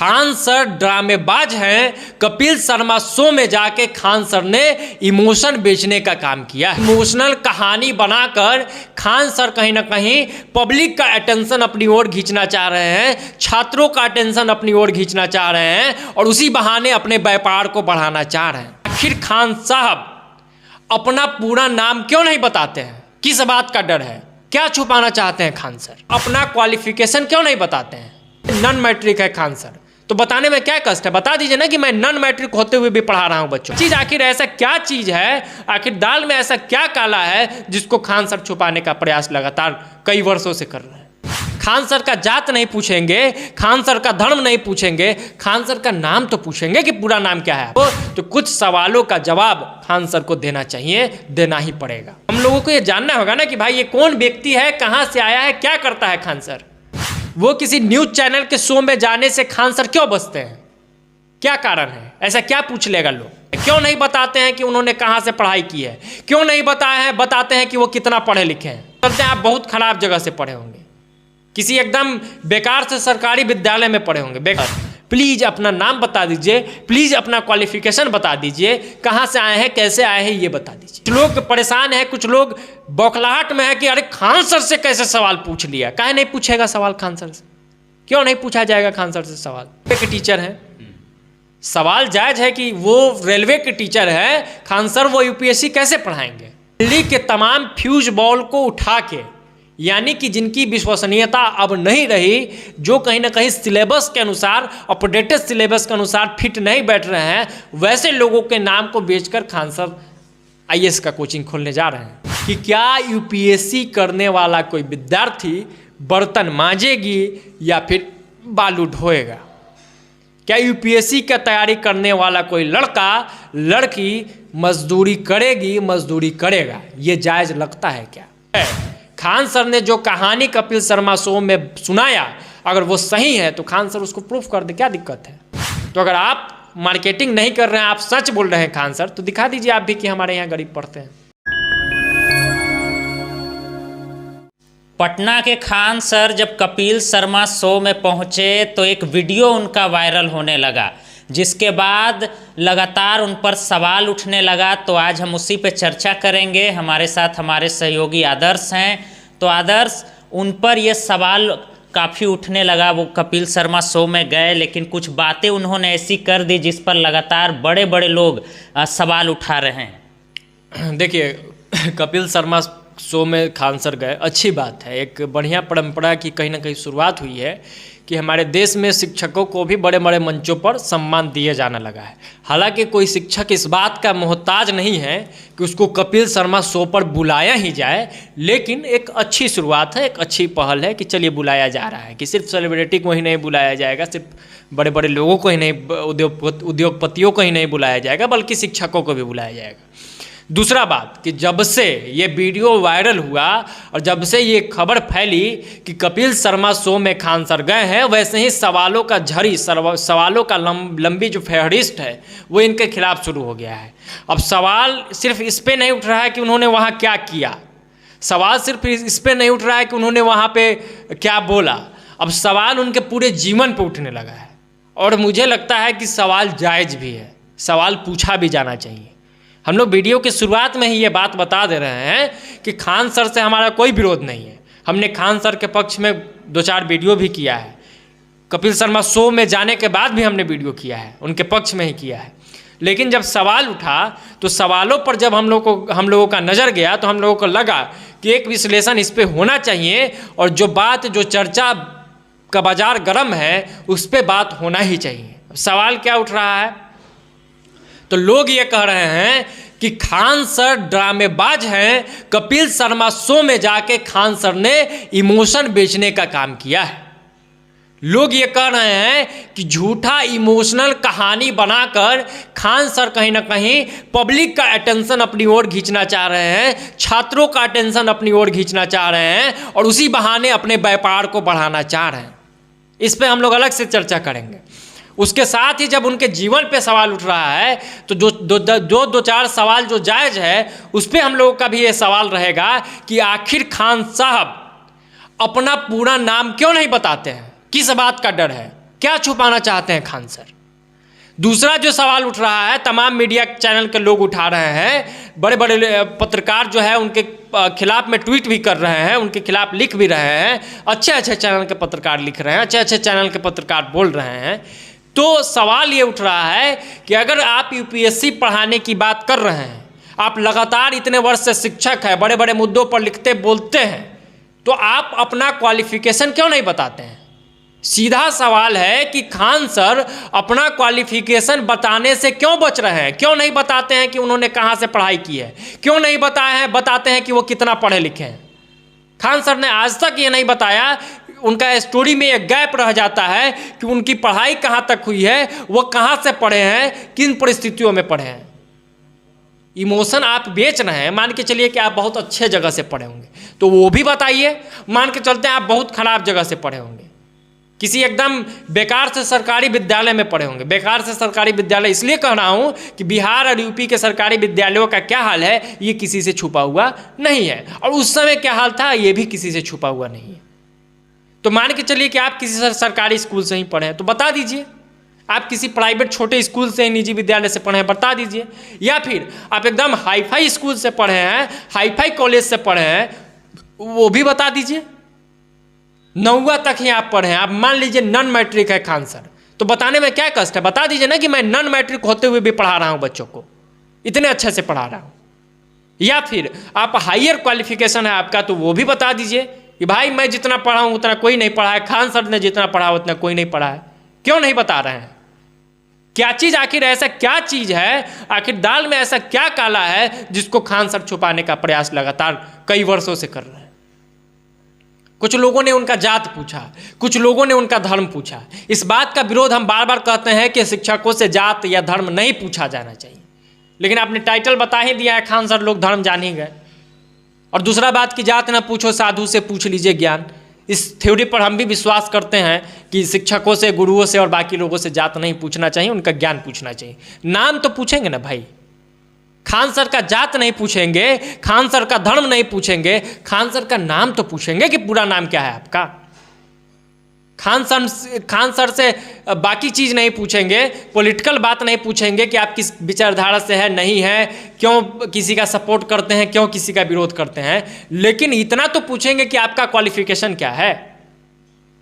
Khan sir ड्रामेबाज हैं। Kapil Sharma show में जाके खान सर ने इमोशन बेचने का काम किया। इमोशनल कहानी बनाकर खान सर कहीं ना कहीं पब्लिक का अटेंशन अपनी ओर खींचना चाह रहे हैं, छात्रों का अटेंशन अपनी ओर खींचना चाह रहे हैं और उसी बहाने अपने व्यापार को बढ़ाना चाह रहे हैं। आखिर खान साहब अपना पूरा नाम क्यों नहीं बताते हैं? किस बात का डर है? क्या छुपाना चाहते हैं खान सर? अपना क्वालिफिकेशन क्यों नहीं बताते हैं? नॉन मैट्रिक है खान सर, तो बताने में क्या कष्ट है? बता दीजिए ना कि मैं नॉन मैट्रिक होते हुए भी पढ़ा रहा हूं बच्चों। चीज आखिर ऐसा क्या चीज है, आखिर दाल में ऐसा क्या काला है जिसको खान सर छुपाने का प्रयास लगातार कई वर्षों से कर रहे हैं? खान सर का जात नहीं पूछेंगे, खान सर का धर्म नहीं पूछेंगे, खान सर का नाम तो पूछेंगे कि पूरा नाम क्या है। तो कुछ सवालों का जवाब खान सर को देना चाहिए, देना ही पड़ेगा। हम लोगों को ये जानना होगा ना कि भाई ये कौन व्यक्ति है, कहां से आया है, क्या करता है खान सर। वो किसी न्यूज चैनल के शो में जाने से खान सर क्यों बचते हैं? क्या कारण है? ऐसा क्या पूछ लेगा लोग? क्यों नहीं बताते हैं कि उन्होंने कहां से पढ़ाई की है? क्यों नहीं बताते हैं कि वो कितना पढ़े लिखे हैं? चलते हैं आप बहुत खराब जगह से पढ़े होंगे, किसी एकदम बेकार से सरकारी विद्यालय में पढ़े होंगे, बेकार। प्लीज अपना नाम बता दीजिए, प्लीज अपना क्वालिफिकेशन बता दीजिए, कहाँ से आए हैं, कैसे आए हैं, ये बता दीजिए। कुछ लोग परेशान हैं, कुछ लोग बौखलाहट में है कि अरे खान सर से कैसे सवाल पूछ लिया। काहे नहीं पूछेगा सवाल खान सर से? क्यों नहीं पूछा जाएगा खान सर से सवाल? रेलवे के टीचर हैं, सवाल जायज है कि वो रेलवे के टीचर है, खान सर वो यूपीएससी कैसे पढ़ाएंगे? दिल्ली के तमाम फ्यूज बॉल को उठा के, यानी कि जिनकी विश्वसनीयता अब नहीं रही, जो कहीं ना कहीं सिलेबस के अनुसार, अपडेटेड सिलेबस के अनुसार फिट नहीं बैठ रहे हैं, वैसे लोगों के नाम को बेचकर खान सर आईएएस का कोचिंग खोलने जा रहे हैं। कि क्या यूपीएससी करने वाला कोई विद्यार्थी बर्तन मांजेगी या फिर बालू ढोएगा? क्या यूपीएससी का तैयारी करने वाला कोई लड़का लड़की मजदूरी करेगी, मजदूरी करेगा? ये जायज लगता है क्या? खान सर ने जो कहानी कपिल शर्मा शो में सुनाया, अगर वो सही है तो खान सर उसको प्रूफ कर दे, क्या दिक्कत है? तो अगर आप मार्केटिंग नहीं कर रहे हैं, आप सच बोल रहे हैं खान सर, तो दिखा दीजिए आप भी कि हमारे यहाँ गरीब पढ़ते हैं। पटना के खान सर जब कपिल शर्मा शो में पहुंचे तो एक वीडियो उनका वायरल होने लगा, जिसके बाद लगातार उन पर सवाल उठने लगा। तो आज हम उसी पे चर्चा करेंगे। हमारे साथ हमारे सहयोगी आदर्श हैं। तो आदर्श, उन पर ये सवाल काफ़ी उठने लगा, वो कपिल शर्मा शो में गए, लेकिन कुछ बातें उन्होंने ऐसी कर दी जिस पर लगातार बड़े बड़े लोग सवाल उठा रहे हैं। देखिए, कपिल शर्मा शो में खान सर गए, अच्छी बात है। एक बढ़िया परंपरा की कहीं ना कहीं शुरुआत हुई है कि हमारे देश में शिक्षकों को भी बड़े बड़े मंचों पर सम्मान दिया जाने लगा है। हालांकि कोई शिक्षक इस बात का मोहताज नहीं है कि उसको कपिल शर्मा शो पर बुलाया ही जाए, लेकिन एक अच्छी शुरुआत है, एक अच्छी पहल है कि चलिए बुलाया जा रहा है। कि सिर्फ सेलिब्रिटी को ही नहीं बुलाया जाएगा, सिर्फ बड़े बड़े लोगों को ही नहीं, उद्योगपतियों को ही नहीं बुलाया जाएगा, बल्कि शिक्षकों को भी बुलाया जाएगा। दूसरा बात कि जब से ये वीडियो वायरल हुआ और जब से ये खबर फैली कि कपिल शर्मा शो में खान सर गए हैं, वैसे ही सवालों का झड़ी, सवालों का लंबी जो फहरिस्त है वो इनके खिलाफ शुरू हो गया है। अब सवाल सिर्फ इस पे नहीं उठ रहा है कि उन्होंने वहाँ क्या किया, सवाल सिर्फ इस पे नहीं उठ रहा है कि उन्होंने वहाँ पे क्या बोला, अब सवाल उनके पूरे जीवन पे उठने लगा है। और मुझे लगता है कि सवाल जायज़ भी है, सवाल पूछा भी जाना चाहिए। हम लोग वीडियो की शुरुआत में ही ये बात बता दे रहे हैं कि खान सर से हमारा कोई विरोध नहीं है। हमने खान सर के पक्ष में 2-4 वीडियो भी किया है, कपिल शर्मा शो में जाने के बाद भी हमने वीडियो किया है, उनके पक्ष में ही किया है। लेकिन जब सवाल उठा तो सवालों पर जब हम लोगों का नज़र गया तो हम लोगों को लगा कि एक विश्लेषण इस पर होना चाहिए और जो चर्चा का बाजार गर्म है उस पर बात होना ही चाहिए। सवाल क्या उठ रहा है? तो लोग ये कह रहे हैं कि खान सर ड्रामेबाज हैं, कपिल शर्मा शो में जाके खान सर ने इमोशन बेचने का काम किया है। लोग ये कह रहे हैं कि झूठा इमोशनल कहानी बनाकर खान सर कहीं ना कहीं पब्लिक का अटेंशन अपनी ओर खींचना चाह रहे हैं, छात्रों का अटेंशन अपनी ओर खींचना चाह रहे हैं और उसी बहाने अपने व्यापार को बढ़ाना चाह रहे हैं। इस पे हम लोग अलग से चर्चा करेंगे। उसके साथ ही जब उनके जीवन पे सवाल उठ रहा है तो जो 2-4 सवाल जो जायज़ है उस पर हम लोगों का भी ये सवाल रहेगा कि आखिर खान साहब अपना पूरा नाम क्यों नहीं बताते हैं? किस बात का डर है? क्या छुपाना चाहते हैं खान सर? दूसरा जो सवाल उठ रहा है, तमाम मीडिया चैनल के लोग उठा रहे हैं, बड़े बड़े पत्रकार जो है उनके खिलाफ में ट्वीट भी कर रहे हैं, उनके खिलाफ लिख भी रहे हैं, अच्छे अच्छे चैनल के पत्रकार लिख रहे हैं, अच्छे अच्छे चैनल के पत्रकार बोल रहे हैं। तो सवाल ये उठ रहा है कि अगर आप यूपीएससी पढ़ाने की बात कर रहे हैं, आप लगातार इतने वर्ष से शिक्षक हैं, बड़े बड़े मुद्दों पर लिखते बोलते हैं, तो आप अपना क्वालिफिकेशन क्यों नहीं बताते हैं? सीधा सवाल है कि खान सर अपना क्वालिफिकेशन बताने से क्यों बच रहे हैं? क्यों नहीं बताते हैं कि उन्होंने कहाँ से पढ़ाई की है? क्यों नहीं बताते हैं कि वो कितना पढ़े लिखे हैं? खान सर ने आज तक ये नहीं बताया। उनका स्टोरी में एक गैप रह जाता है कि उनकी पढ़ाई कहाँ तक हुई है, वो कहाँ से पढ़े हैं, किन परिस्थितियों में पढ़े हैं। इमोशन आप बेच रहे हैं। मान के चलिए कि आप बहुत अच्छे जगह से पढ़े होंगे तो वो भी बताइए। मान के चलते हैं आप बहुत खराब जगह से पढ़े होंगे, किसी एकदम बेकार से सरकारी विद्यालय में पढ़े होंगे। बेकार से सरकारी विद्यालय इसलिए कह रहा हूँ कि बिहार और यूपी के सरकारी विद्यालयों का क्या हाल है ये किसी से छुपा हुआ नहीं है, और उस समय क्या हाल था ये भी किसी से छुपा हुआ नहीं है। तो मान के चलिए कि आप किसी सरकारी स्कूल से ही पढ़े हैं तो बता दीजिए, आप किसी प्राइवेट छोटे स्कूल से, निजी विद्यालय से पढ़े हैं बता दीजिए, या फिर आप एकदम हाईफाई स्कूल से पढ़े हैं, हाईफाई कॉलेज से पढ़े हैं, वो भी बता दीजिए। 9वीं तक ही आप पढ़े हैं, आप मान लीजिए नॉन मैट्रिक है खान सर, तो बताने में क्या कष्ट है? बता दीजिए ना कि मैं नॉन मैट्रिक होते हुए भी पढ़ा रहा हूँ बच्चों को, इतने अच्छे से पढ़ा रहा हूँ। या फिर आप हायर क्वालिफिकेशन है आपका तो वो भी बता दीजिए कि भाई मैं जितना पढ़ा हूँ उतना कोई नहीं पढ़ा है, खान सर ने जितना पढ़ा उतना कोई नहीं पढ़ा है। क्यों नहीं बता रहे हैं? क्या चीज़, आखिर ऐसा क्या चीज़ है, आखिर दाल में ऐसा क्या काला है जिसको खान सर छुपाने का प्रयास लगातार कई वर्षों से कर रहे हैं? कुछ लोगों ने उनका जात पूछा, कुछ लोगों ने उनका धर्म पूछा। इस बात का विरोध हम बार बार कहते हैं कि शिक्षकों से जात या धर्म नहीं पूछा जाना चाहिए, लेकिन आपने टाइटल बता ही दिया है, खान सर लोग धर्म जान ही गए। और दूसरा बात की जात ना पूछो, साधु से पूछ लीजिए ज्ञान। इस थ्योरी पर हम भी विश्वास करते हैं कि शिक्षकों से, गुरुओं से और बाकी लोगों से जात नहीं पूछना चाहिए, उनका ज्ञान पूछना चाहिए। नाम तो पूछेंगे ना भाई, खान सर का जात नहीं पूछेंगे, खान सर का धर्म नहीं पूछेंगे, खान सर का नाम तो पूछेंगे कि पूरा नाम क्या है आपका। खान सर से बाकी चीज़ नहीं पूछेंगे, पॉलिटिकल बात नहीं पूछेंगे कि आप किस विचारधारा से है, नहीं है, क्यों किसी का सपोर्ट करते हैं, क्यों किसी का विरोध करते हैं, लेकिन इतना तो पूछेंगे कि आपका क्वालिफिकेशन क्या है।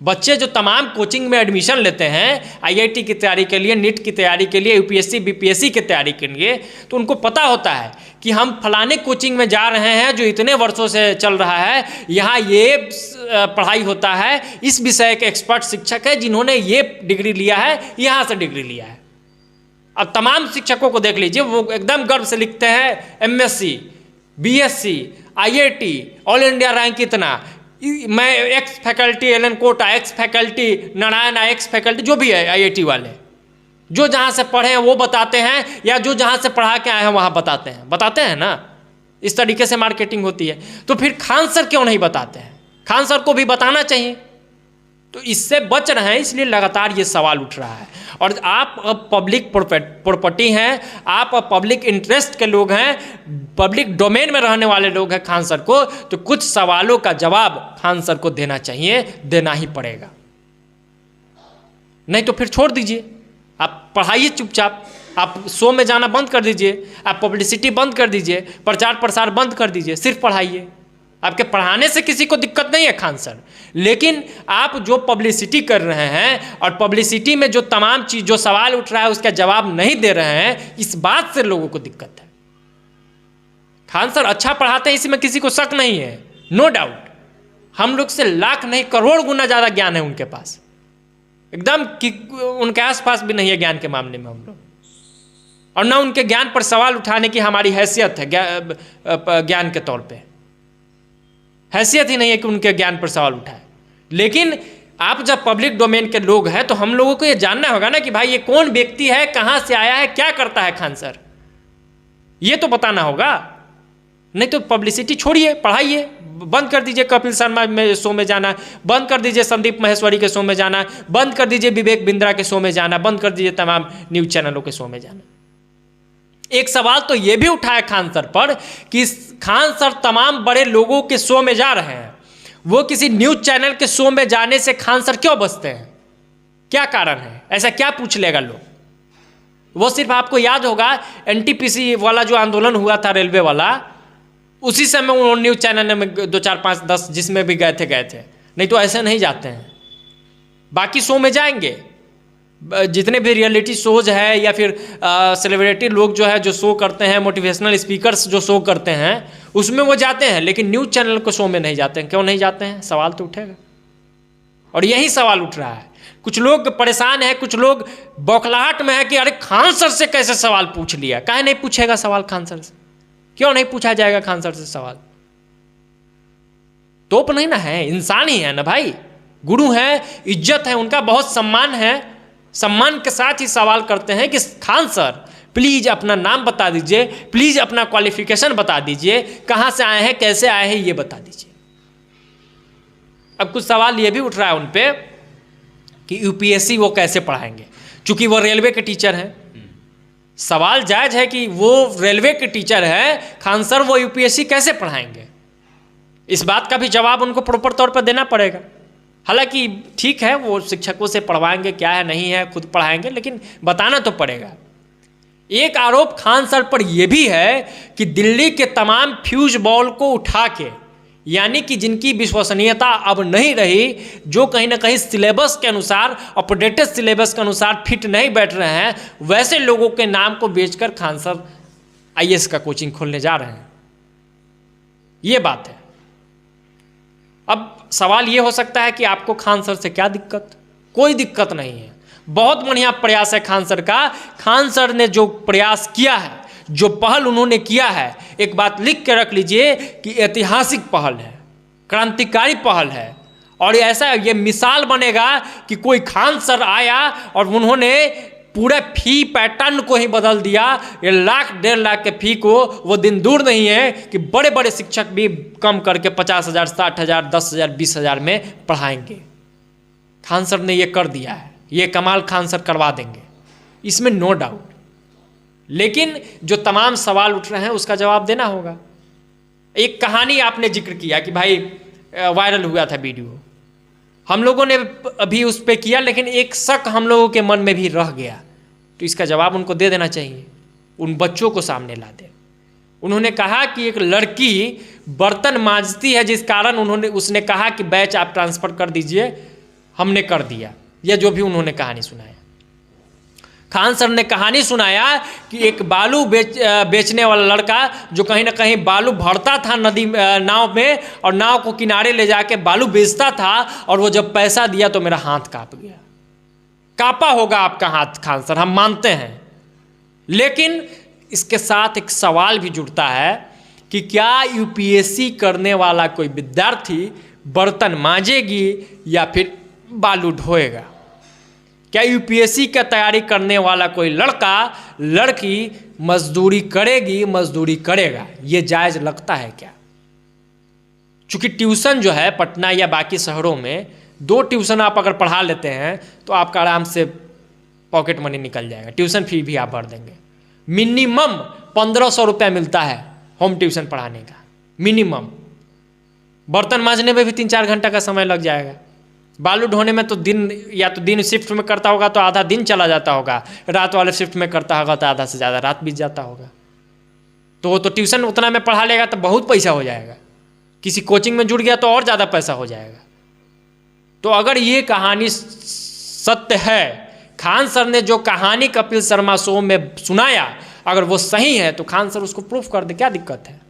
बच्चे जो तमाम कोचिंग में एडमिशन लेते हैं आईआईटी की तैयारी के लिए, नीट की तैयारी के लिए, यूपीएससी बीपीएससी की तैयारी के लिए, तो उनको पता होता है कि हम फलाने कोचिंग में जा रहे हैं जो इतने वर्षों से चल रहा है, यहाँ ये पढ़ाई होता है, इस विषय के एक्सपर्ट शिक्षक है जिन्होंने ये डिग्री लिया है, यहाँ से डिग्री लिया है। अब तमाम शिक्षकों को देख लीजिए, वो एकदम गर्व से लिखते हैं MSc, BSc, IIT, all India rank इतना, मैं ex faculty Allen Kota, ex faculty Narayana, ex faculty जो भी है आईआईटी वाले, जो जहाँ से पढ़े हैं वो बताते हैं, या जो जहाँ से पढ़ा के आए हैं वहाँ बताते हैं ना। इस तरीके से मार्केटिंग होती है। तो फिर खान सर क्यों नहीं बताते हैं? खान सर को भी बताना चाहिए। तो इससे बच रहे हैं, इसलिए लगातार ये सवाल उठ रहा है। और आप अब पब्लिक प्रॉपर्टी हैं, आप अब पब्लिक इंटरेस्ट के लोग हैं, पब्लिक डोमेन में रहने वाले लोग हैं खान सर को, तो कुछ सवालों का जवाब खान सर को देना चाहिए, देना ही पड़ेगा। नहीं तो फिर छोड़ दीजिए, आप पढ़ाइए चुपचाप, आप शो में जाना बंद कर दीजिए, आप पब्लिसिटी बंद कर दीजिए, प्रचार प्रसार बंद कर दीजिए, सिर्फ पढ़ाइए। आपके पढ़ाने से किसी को दिक्कत नहीं है खान सर, लेकिन आप जो पब्लिसिटी कर रहे हैं और पब्लिसिटी में जो तमाम चीज़, जो सवाल उठ रहा है उसका जवाब नहीं दे रहे हैं, इस बात से लोगों को दिक्कत है। खान सर अच्छा पढ़ाते हैं, इसमें किसी को शक नहीं है, नो डाउट। हम लोग से लाख नहीं करोड़ गुना ज़्यादा ज्ञान है उनके पास, एकदम उनके आसपास भी नहीं है ज्ञान के मामले में हम लोग। और ना उनके ज्ञान पर सवाल उठाने की हमारी हैसियत है, ज्ञान के तौर पे हैसियत ही नहीं है कि उनके ज्ञान पर सवाल उठाए। लेकिन आप जब पब्लिक डोमेन के लोग हैं तो हम लोगों को ये जानना होगा ना कि भाई ये कौन व्यक्ति है, कहाँ से आया है, क्या करता है खान सर, ये तो बताना होगा। नहीं तो पब्लिसिटी छोड़िए, पढ़ाइए, बंद कर दीजिए कपिल शर्मा में शो में जाना, बंद कर दीजिए संदीप माहेश्वरी के शो में जाना, बंद कर दीजिए विवेक बिंद्रा के शो में जाना, बंद कर दीजिए तमाम न्यूज चैनलों के शो में जाना। एक सवाल तो ये भी उठाया खान सर पर कि खान सर तमाम बड़े लोगों के शो में जा रहे हैं, वो किसी न्यूज चैनल के शो में जाने से खान सर क्यों बचते हैं? क्या कारण है, ऐसा क्या पूछ लेगा लोग। वो सिर्फ आपको याद होगा एनटीपीसी वाला जो आंदोलन हुआ था रेलवे वाला, उसी समय वो न्यूज़ चैनल में 2 4 5 10 जिसमें भी गए थे, नहीं तो ऐसे नहीं जाते हैं। बाकी शो में जाएंगे, जितने भी रियलिटी शोज है या फिर सेलिब्रिटी लोग जो है जो शो करते हैं, मोटिवेशनल स्पीकर्स जो शो करते हैं उसमें वो जाते हैं, लेकिन न्यूज़ चैनल को शो में नहीं जाते हैं। क्यों नहीं जाते हैं? सवाल तो उठेगा, और यही सवाल उठ रहा है। कुछ लोग परेशान हैं, कुछ लोग बौखलाहट में है कि अरे खान सर से कैसे सवाल पूछ लिया। काहे नहीं पूछेगा सवाल खान सर से? क्यों नहीं पूछा जाएगा खान सर से सवाल? तोप नहीं ना है, इंसान ही है ना भाई, गुरु है, इज्जत है, उनका बहुत सम्मान है। सम्मान के साथ ही सवाल करते हैं कि खान सर प्लीज अपना नाम बता दीजिए, प्लीज अपना क्वालिफिकेशन बता दीजिए, कहाँ से आए हैं, कैसे आए हैं, ये बता दीजिए। अब कुछ सवाल ये भी उठ रहा है उन पे कि यूपीएससी वो कैसे पढ़ाएंगे, चूंकि वो रेलवे के टीचर हैं। सवाल जायज है कि वो रेलवे के टीचर हैं, खान सर वो यूपीएससी कैसे पढ़ाएंगे? इस बात का भी जवाब उनको प्रॉपर तौर पर देना पड़ेगा। हालांकि ठीक है, वो शिक्षकों से पढ़वाएंगे, क्या है नहीं है खुद पढ़ाएंगे, लेकिन बताना तो पड़ेगा। एक आरोप खान सर पर यह भी है कि दिल्ली के तमाम फ्यूज बॉल को उठा के, यानी कि जिनकी विश्वसनीयता अब नहीं रही, जो कहीं ना कहीं सिलेबस के अनुसार, अपडेटेड सिलेबस के अनुसार फिट नहीं बैठ रहे हैं, वैसे लोगों के नाम को बेचकर खान सर आईएएस का कोचिंग खोलने जा रहे हैं। ये बात है। अब सवाल ये हो सकता है कि आपको खान सर से क्या दिक्कत? कोई दिक्कत नहीं है, बहुत बढ़िया प्रयास है खान सर का। खान सर ने जो प्रयास किया है, जो पहल उन्होंने किया है, एक बात लिख के रख लीजिए कि ऐतिहासिक पहल है, क्रांतिकारी पहल है। और ऐसा ये मिसाल बनेगा कि कोई खान सर आया और उन्होंने पूरे फी पैटर्न को ही बदल दिया। ये 1 लाख 1.5 लाख के फी को वो दिन दूर नहीं है कि बड़े बड़े शिक्षक भी कम करके 50,000, 60,000, 10,000, 20,000 में पढ़ाएंगे। खान सर ने ये कर दिया है, ये कमाल खान सर करवा देंगे, इसमें नो डाउट। लेकिन जो तमाम सवाल उठ रहे हैं उसका जवाब देना होगा। एक कहानी आपने जिक्र किया कि भाई वायरल हुआ था वीडियो, हम लोगों ने अभी उस पर किया, लेकिन एक शक हम लोगों के मन में भी रह गया, तो इसका जवाब उनको दे देना चाहिए, उन बच्चों को सामने ला दे। उन्होंने कहा कि एक लड़की बर्तन मांजती है, जिस कारण उसने कहा कि बैच आप ट्रांसफ़र कर दीजिए, हमने कर दिया। यह जो भी उन्होंने कहानी सुनाया, खान सर ने कहानी सुनाया कि एक बालू बेचने वाला लड़का जो कहीं ना कहीं बालू भरता था नदी नाव में, और नाव को किनारे ले जाके बालू बेचता था, और वो जब पैसा दिया तो मेरा हाथ कांप गया। कांपा होगा आपका हाथ खान सर, हम मानते हैं, लेकिन इसके साथ एक सवाल भी जुड़ता है कि क्या यूपीएससी करने वाला कोई विद्यार्थी बर्तन मांजेगी या फिर बालू ढोएगा? क्या यूपीएससी का तैयारी करने वाला कोई लड़का लड़की मजदूरी करेगी, मजदूरी करेगा? ये जायज़ लगता है क्या? चूँकि ट्यूशन जो है पटना या बाकी शहरों में 2 ट्यूशन आप अगर पढ़ा लेते हैं तो आपका आराम से पॉकेट मनी निकल जाएगा, ट्यूशन फी भी आप भर देंगे। मिनिमम 1500 रुपया मिलता है होम ट्यूशन पढ़ाने का, मिनिमम। बर्तन मांजने में भी 3-4 घंटा का समय लग जाएगा। बालू ढोने में तो दिन शिफ्ट में करता होगा तो आधा दिन चला जाता होगा, रात वाले शिफ्ट में करता होगा तो आधा से ज़्यादा रात बीत जाता होगा। तो वो तो ट्यूशन उतना में पढ़ा लेगा तो बहुत पैसा हो जाएगा, किसी कोचिंग में जुड़ गया तो और ज़्यादा पैसा हो जाएगा। तो अगर ये कहानी सत्य है, खान सर ने जो कहानी कपिल शर्मा शो में सुनाया, अगर वो सही है तो खान सर उसको प्रूफ कर दे, क्या दिक्कत है?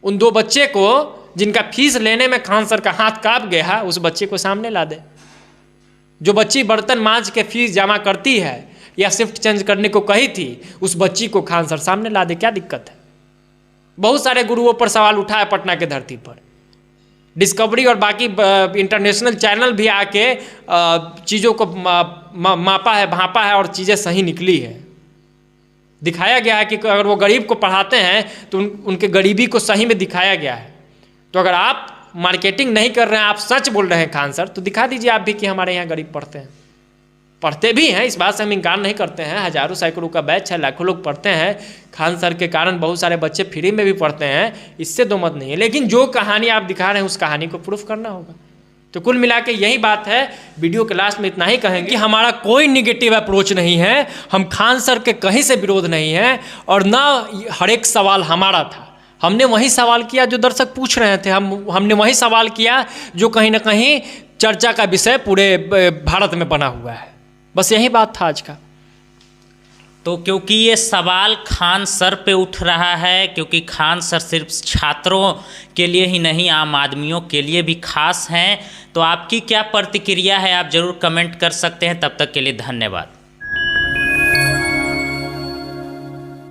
उन 2 बच्चे को जिनका फीस लेने में खान सर का हाथ कांप गया, उस बच्चे को सामने ला दे। जो बच्ची बर्तन मांज के फीस जमा करती है या शिफ्ट चेंज करने को कही थी, उस बच्ची को खान सर सामने ला दे, क्या दिक्कत है? बहुत सारे गुरुओं पर सवाल उठा है पटना के धरती पर। डिस्कवरी और बाकी इंटरनेशनल चैनल भी आके चीज़ों को मापा है, भांपा है और चीज़ें सही निकली है। दिखाया गया है कि अगर वो गरीब को पढ़ाते हैं तो उनके गरीबी को सही में दिखाया गया है। तो अगर आप मार्केटिंग नहीं कर रहे हैं, आप सच बोल रहे हैं खान सर, तो दिखा दीजिए आप भी कि हमारे यहाँ गरीब पढ़ते हैं। पढ़ते भी हैं, इस बात से हम इनकार नहीं करते हैं, हज़ारों सैकड़ों का बैच है, लाखों लोग पढ़ते हैं। खान सर के कारण बहुत सारे बच्चे फ्री में भी पढ़ते हैं, इससे दो मत नहीं है। लेकिन जो कहानी आप दिखा रहे हैं उस कहानी को प्रूफ करना होगा। तो कुल मिला के यही बात है। वीडियो के लास्ट में इतना ही कहेंगे कि हमारा कोई निगेटिव अप्रोच नहीं है, हम खान सर के कहीं से विरोध नहीं है, और ना हर एक सवाल हमारा था। हमने वही सवाल किया जो दर्शक पूछ रहे थे, हमने वही सवाल किया जो कहीं ना कहीं चर्चा का विषय पूरे भारत में बना हुआ है। बस यही बात था आज का। तो क्योंकि ये सवाल खान सर पे उठ रहा है, क्योंकि खान सर सिर्फ छात्रों के लिए ही नहीं आम आदमियों के लिए भी खास हैं, तो आपकी क्या प्रतिक्रिया है आप ज़रूर कमेंट कर सकते हैं। तब तक के लिए धन्यवाद।